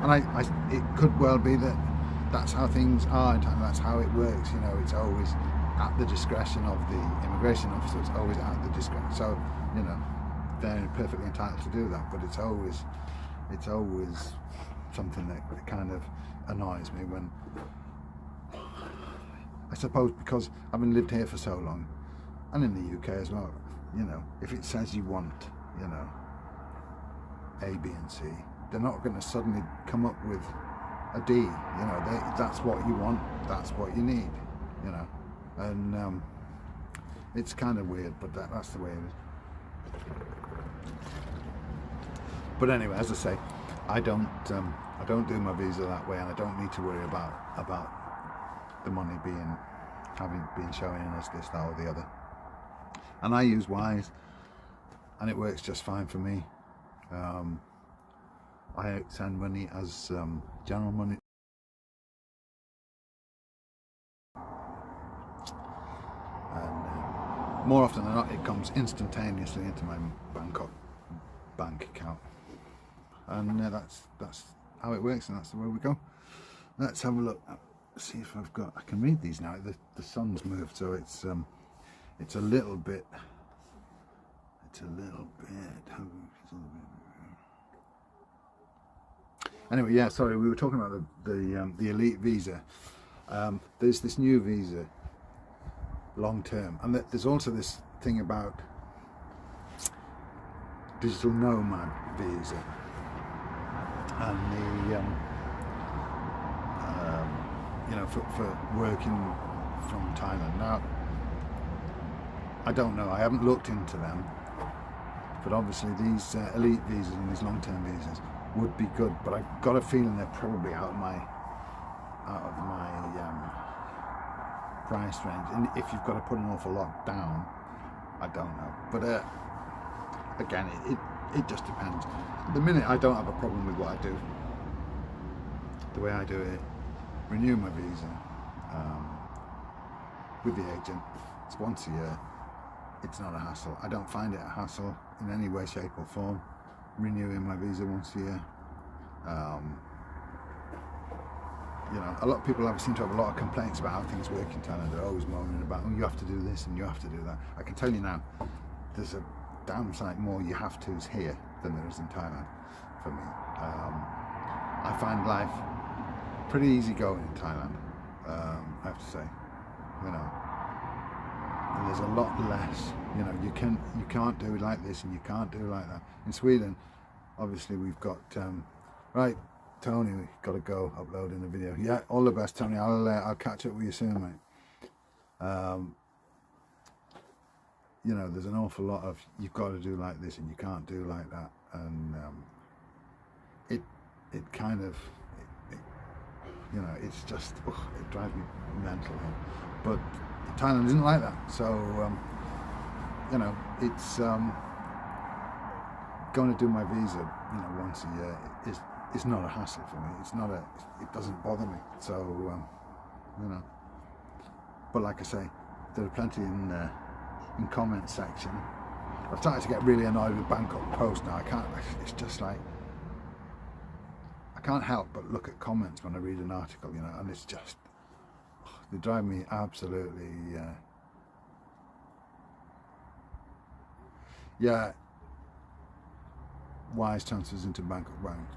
And it could well be that that's how things are, and that's how it works. It's always at the discretion of the immigration officer. It's always at the discretion. So, they're perfectly entitled to do that. But it's always something that kind of annoys me when, I suppose, because having lived here for so long, and in the UK as well, if it says you want, A, B and C, they're not going to suddenly come up with a D. That's what you want, that's what you need, and it's kind of weird, but that's the way it is. But anyway, as I say, I don't do my visa that way, and I don't need to worry about the money being shown in as this, that or the other. And I use Wise, and it works just fine for me. I send money as general money. And more often than not, it comes instantaneously into my Bangkok bank account. And that's how it works, and that's the way we go. Let's have a look. See if I can read these now. The sun's moved, so it's a little bit. Anyway, yeah. Sorry, we were talking about the elite visa. There's this new visa, long term, and there's also this thing about digital nomad visa, and for working from Thailand. Now, I don't know, I haven't looked into them, but obviously these elite visas and these long-term visas would be good, but I've got a feeling they're probably out of my price range, and if you've got to put an awful lot down, I don't know, but again, it just depends. At the minute, I don't have a problem with what I do. The way I do it, renew my visa with the agent. It's once a year. It's not a hassle. I don't find it a hassle in any way, shape or form, renewing my visa once a year. A lot of people seem to have a lot of complaints about how things work in Thailand. They're always moaning about, oh, you have to do this and you have to do that. I can tell you now, there's a damn sight more you have to's here than there is in Thailand for me. I find life pretty easy going in Thailand, I have to say. And there's a lot less. You can't do it like this and you can't do it like that. In Sweden, obviously we've got right, Tony, we've got to go uploading the video. Yeah, all the best, Tony. I'll catch up with you soon, mate. you know, there's an awful lot of you've got to do like this and you can't do like that, and it kind of, you know, it's just, it drives me mental. But Thailand isn't like that, so you know, it's going to do my visa, you know, once a year is not a hassle for me. It's not it doesn't bother me. So you know, but like I say, there are plenty in comment section. I've started to get really annoyed with Bangkok Post now. I can't. It's just like, I can't help but look at comments when I read an article, you know, and it's just, they drive me absolutely. Yeah. Wise transfers into Bangkok Bank.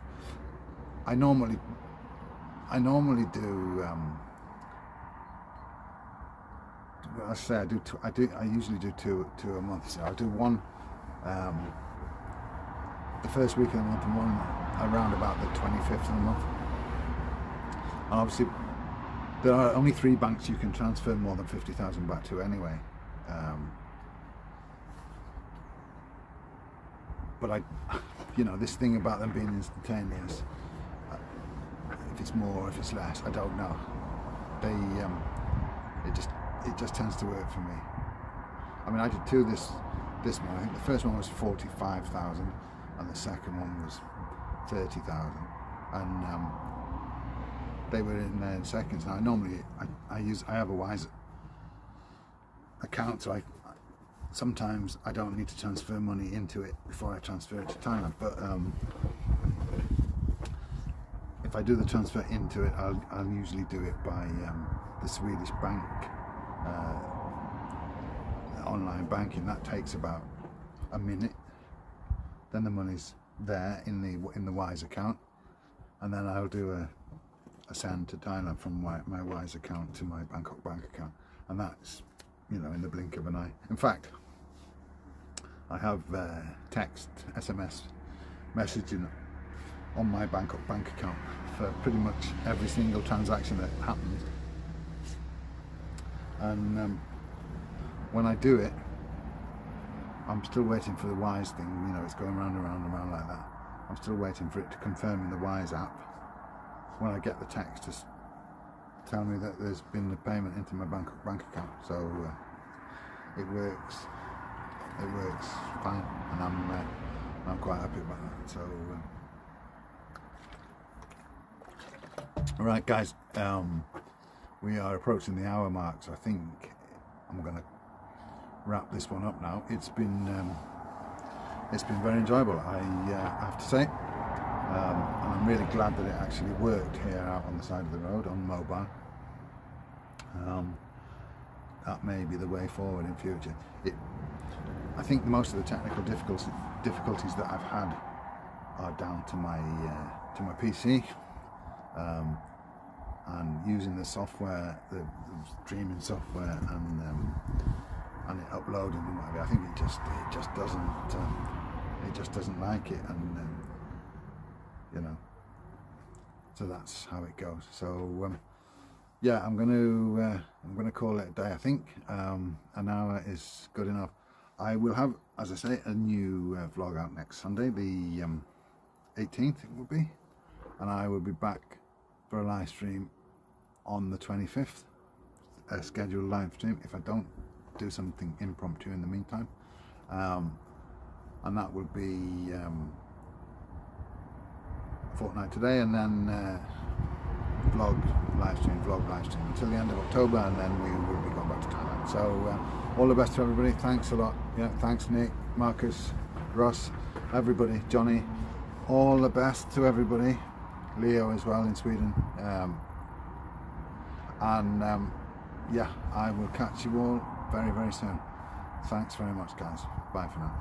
I normally do. I say I usually do two a month. So I do one the first week of the month and one around about the 25th of the month. And obviously, there are only 3 banks you can transfer more than 50,000 baht to anyway. But you know, this thing about them being instantaneous, if it's more, if it's less, I don't know. It just tends to work for me. I mean, I did 2 this month. I think the first one was 45,000, and the second one was 30,000, and they were in there in seconds. Now, normally I have a Wise account, so sometimes I don't need to transfer money into it before I transfer it to Thailand, but if I do the transfer into it, I'll usually do it by the Swedish bank, online banking. That takes about a minute. Then the money's there in the Wise account, and then I'll do a send to Thailand from my Wise account to my Bangkok bank account, and that's, you know, in the blink of an eye. In fact, I have text, SMS messaging on my Bangkok bank account for pretty much every single transaction that happens. And when I do it, I'm still waiting for the Wise thing, you know, it's going round and round and round like that. I'm still waiting for it to confirm in the Wise app. When I get the text to tell me that there's been a payment into my Bangkok bank account. So it works fine, and I'm quite happy about that. So all right, guys, we are approaching the hour mark, so I think I'm going to wrap this one up now. It's been very enjoyable, I have to say, and I'm really glad that it actually worked here out on the side of the road on mobile. That may be the way forward in future. I think most of the technical difficulties that I've had are down to my PC, and using the software, the streaming software, and it uploading and whatever. I think it just doesn't like it, and you know. So that's how it goes. So yeah, I'm gonna call it a day. I think an hour is good enough. I will have, as I say, a new vlog out next Sunday, the 18th it will be, and I will be back for a live stream on the 25th, a scheduled live stream if I don't do something impromptu in the meantime, and that will be a fortnight today, and then vlog live stream until the end of October, and then we will be going back to Thailand. So all the best to everybody. Thanks a lot. Yeah, thanks Nick, Marcus, Ross, everybody, Johnny. All the best to everybody. Leo as well in Sweden. Yeah, I will catch you all very, very soon. Thanks very much, guys. Bye for now.